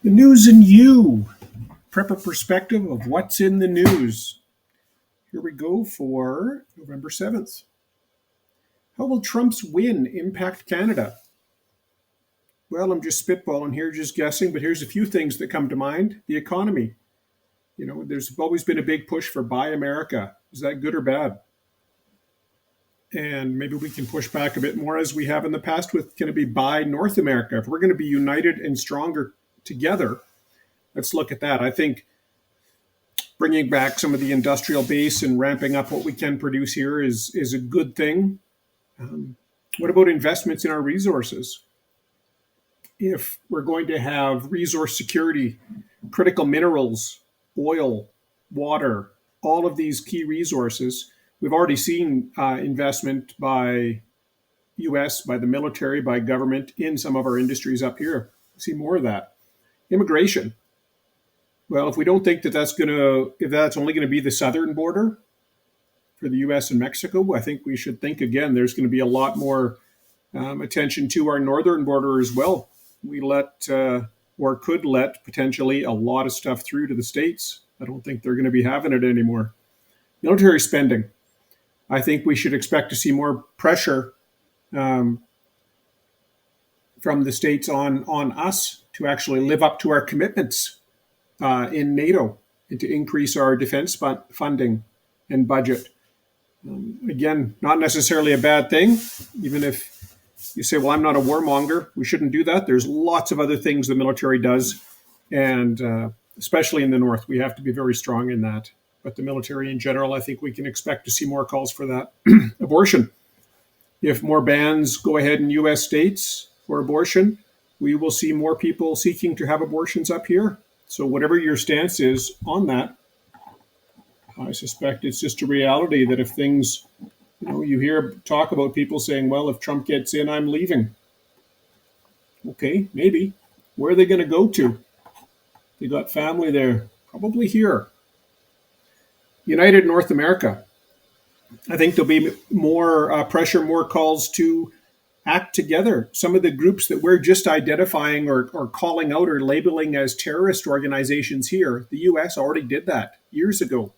The news and you. Prep a perspective of what's in the news. Here we go for November 7th. How will Trump's win impact Canada? Well, I'm just spitballing here, just guessing, but here's a few things that come to mind. The economy. There's always been a big push for Buy America. Is that good or bad? And maybe we can push back a bit more as we have in the past with can it be Buy North America? If we're going to be united and stronger together, let's look at that. I think bringing back some of the industrial base and ramping up what we can produce here is a good thing. What about investments in our resources? If we're going to have resource security, critical minerals, oil, water, all of these key resources, we've already seen investment by U.S., by the military, by government in some of our industries up here. See more of that. Immigration. Well, if we don't think if that's only going to be the southern border for the U.S. and Mexico, I think we should think again. There's going to be a lot more attention to our northern border as well. We could let potentially a lot of stuff through to the States. I don't think they're going to be having it anymore. Military spending. I think we should expect to see more pressure from the States on us to actually live up to our commitments in NATO and to increase our defense funding and budget. Again, not necessarily a bad thing, even if you say, well, I'm not a warmonger. We shouldn't do that. There's lots of other things the military does, and especially in the North, we have to be very strong in that. But the military in general, I think we can expect to see more calls for that. Abortion. If more bans go ahead in U.S. states for abortion, we will see more people seeking to have abortions up here. So whatever your stance is on that, I suspect it's just a reality that if things, you hear talk about people saying, well, if Trump gets in, I'm leaving. Okay, maybe. Where are they going to go to? They got family there, probably here. United North America. I think there'll be more pressure, more calls to act together. Some of the groups that we're just identifying or calling out or labeling as terrorist organizations here, the U.S. already did that years ago.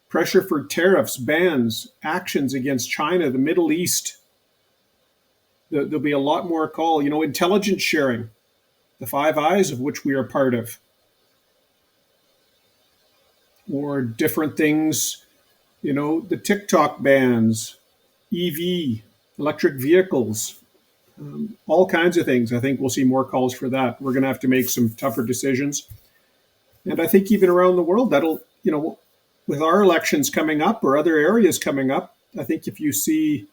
Pressure for tariffs, bans, actions against China, the Middle East. There'll be a lot more call. Intelligence sharing, the Five Eyes of which we are part of. Or different things, the TikTok bans, EV, electric vehicles, all kinds of things. I think we'll see more calls for that. We're going to have to make some tougher decisions. And I think even around the world, that'll, with our elections coming up or other areas coming up, I think if you see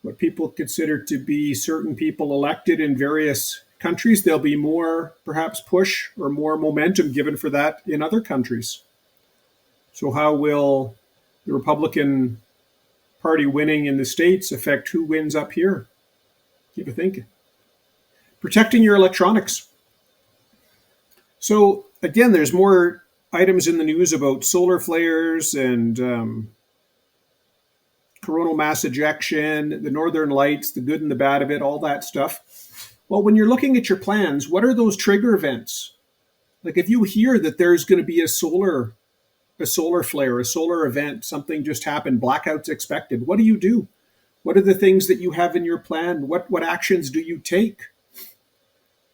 what people consider to be certain people elected in various countries, there'll be more perhaps push or more momentum given for that in other countries. So how will the Republican Party winning in the States affect who wins up here? Keep it thinking. Protecting your electronics. So again, there's more items in the news about solar flares and coronal mass ejection, the northern lights, the good and the bad of it, all that stuff. Well, when you're looking at your plans, what are those trigger events? Like if you hear that there's going to be a solar flare, a solar event, something just happened, blackouts expected, what do? What are the things that you have in your plan? What actions do you take?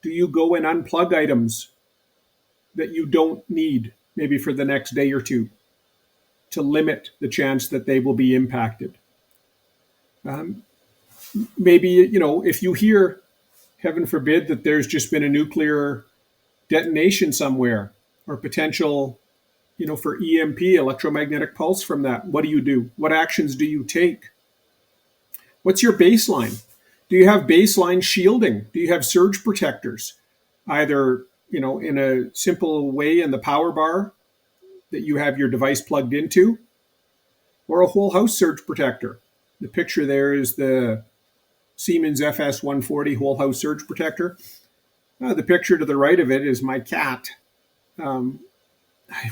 Do you go and unplug items that you don't need, maybe for the next day or two, to limit the chance that they will be impacted? Maybe, if you hear, heaven forbid, that there's just been a nuclear detonation somewhere or potential for EMP, electromagnetic pulse from that, what do? What actions do you take? What's your baseline? Do you have baseline shielding? Do you have surge protectors? Either, in a simple way in the power bar that you have your device plugged into, or a whole house surge protector. The picture there is the Siemens FS140 whole house surge protector. The picture to the right of it is my cat.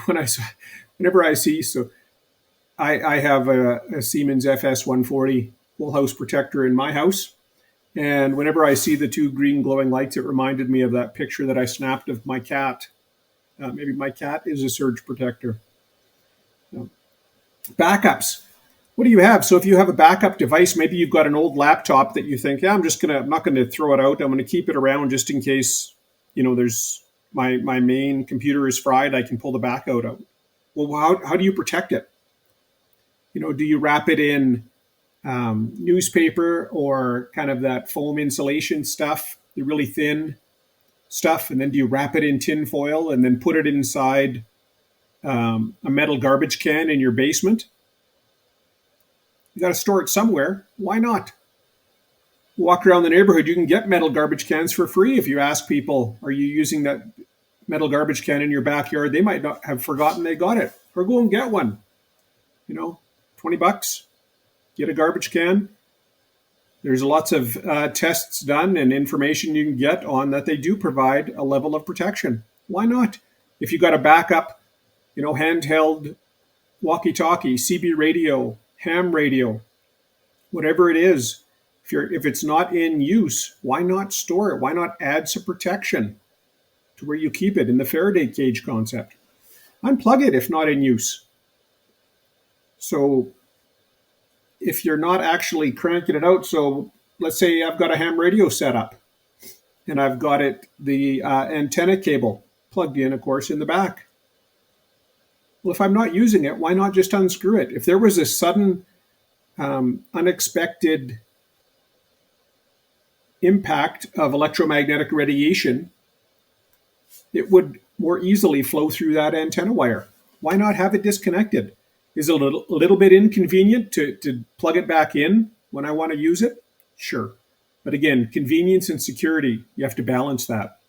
Whenever I see, I have a Siemens FS140 whole house protector in my house. And whenever I see the two green glowing lights, it reminded me of that picture that I snapped of my cat. Maybe my cat is a surge protector. Backups. What do you have? So if you have a backup device, maybe you've got an old laptop that you think, yeah, I'm not going to throw it out. I'm going to keep it around just in case, there's my main computer is fried. I can pull the back out. Well, how do you protect it? Do you wrap it in newspaper or kind of that foam insulation stuff, the really thin stuff, and then do you wrap it in tin foil and then put it inside a metal garbage can in your basement? You got to store it somewhere. Why not? Walk around the neighborhood, you can get metal garbage cans for free. If you ask people, are you using that metal garbage can in your backyard? They might not have forgotten they got it. Or go and get one. $20, get a garbage can. There's lots of tests done and information you can get on that they do provide a level of protection. Why not? If you got a backup, handheld walkie-talkie, CB radio, ham radio, whatever it is, if it's not in use, why not store it? Why not add some protection to where you keep it in the Faraday cage concept? Unplug it if not in use. So if you're not actually cranking it out, so let's say I've got a ham radio set up and I've got the antenna cable plugged in, of course, in the back. Well, if I'm not using it, why not just unscrew it? If there was a sudden, unexpected impact of electromagnetic radiation, it would more easily flow through that antenna wire. Why not have it disconnected? Is it a little bit inconvenient to plug it back in when I want to use it? Sure. But again, convenience and security, you have to balance that.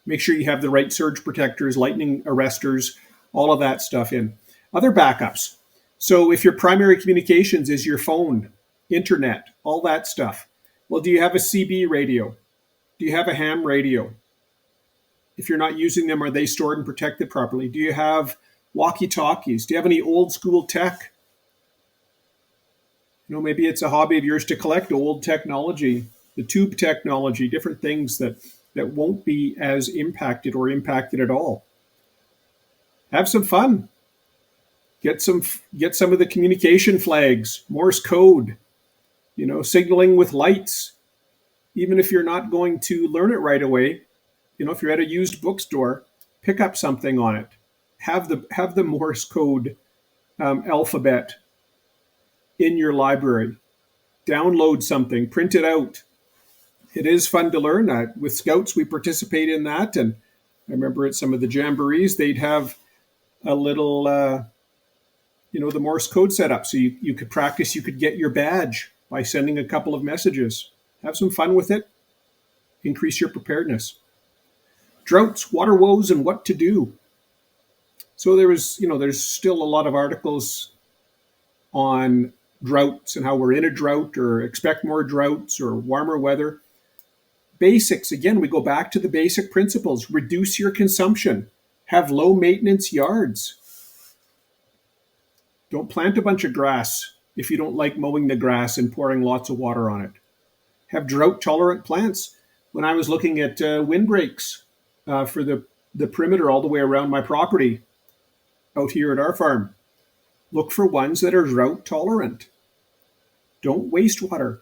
Make sure you have the right surge protectors, lightning arresters, all of that stuff in. Other backups. So if your primary communications is your phone, internet, all that stuff, well, do you have a CB radio? Do you have a ham radio? If you're not using them, are they stored and protected properly? Do you have walkie-talkies? Do you have any old school tech? Maybe it's a hobby of yours to collect old technology, the tube technology, different things that won't be as impacted or impacted at all. Have some fun. Get some of the communication flags, Morse code, signaling with lights. Even if you're not going to learn it right away, if you're at a used bookstore, pick up something on it. Have the Morse code alphabet in your library. Download something, print it out. It is fun to learn. With Scouts, we participate in that. And I remember at some of the jamborees, they'd have a little, the Morse code set up. So you could practice, you could get your badge by sending a couple of messages. Have some fun with it. Increase your preparedness. Droughts, water woes, and what to do. So there's still a lot of articles on droughts and how we're in a drought or expect more droughts or warmer weather. Basics, again, we go back to the basic principles. Reduce your consumption. Have low maintenance yards. Don't plant a bunch of grass if you don't like mowing the grass and pouring lots of water on it. Have drought tolerant plants. When I was looking at windbreaks for the perimeter all the way around my property out here at our farm, look for ones that are drought tolerant. Don't waste water.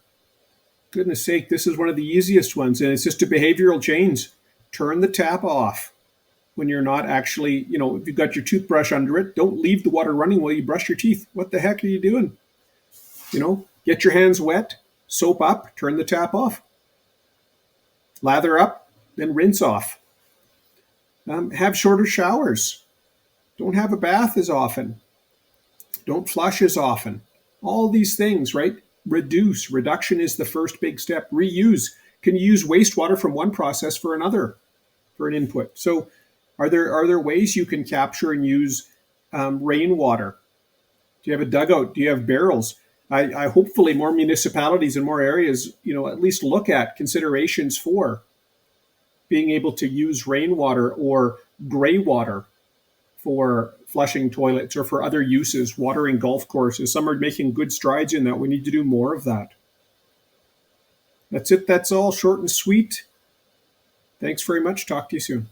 Goodness sake, this is one of the easiest ones, and it's just a behavioral change. Turn the tap off when you're not actually, if you've got your toothbrush under it, don't leave the water running while you brush your teeth. What the heck are you doing? Get your hands wet, soap up, turn the tap off. Lather up, then rinse off. Have shorter showers. Don't have a bath as often. Don't flush as often. All these things, right? Reduce. Reduction is the first big step. Reuse. Can you use wastewater from one process for another, for an input? So are there ways you can capture and use rainwater? Do you have a dugout? Do you have barrels? I hopefully more municipalities and more areas, at least look at considerations for being able to use rainwater or gray water for flushing toilets or for other uses, watering golf courses. Some are making good strides in that. We need to do more of that. That's it. That's all. Short and sweet. Thanks very much. Talk to you soon.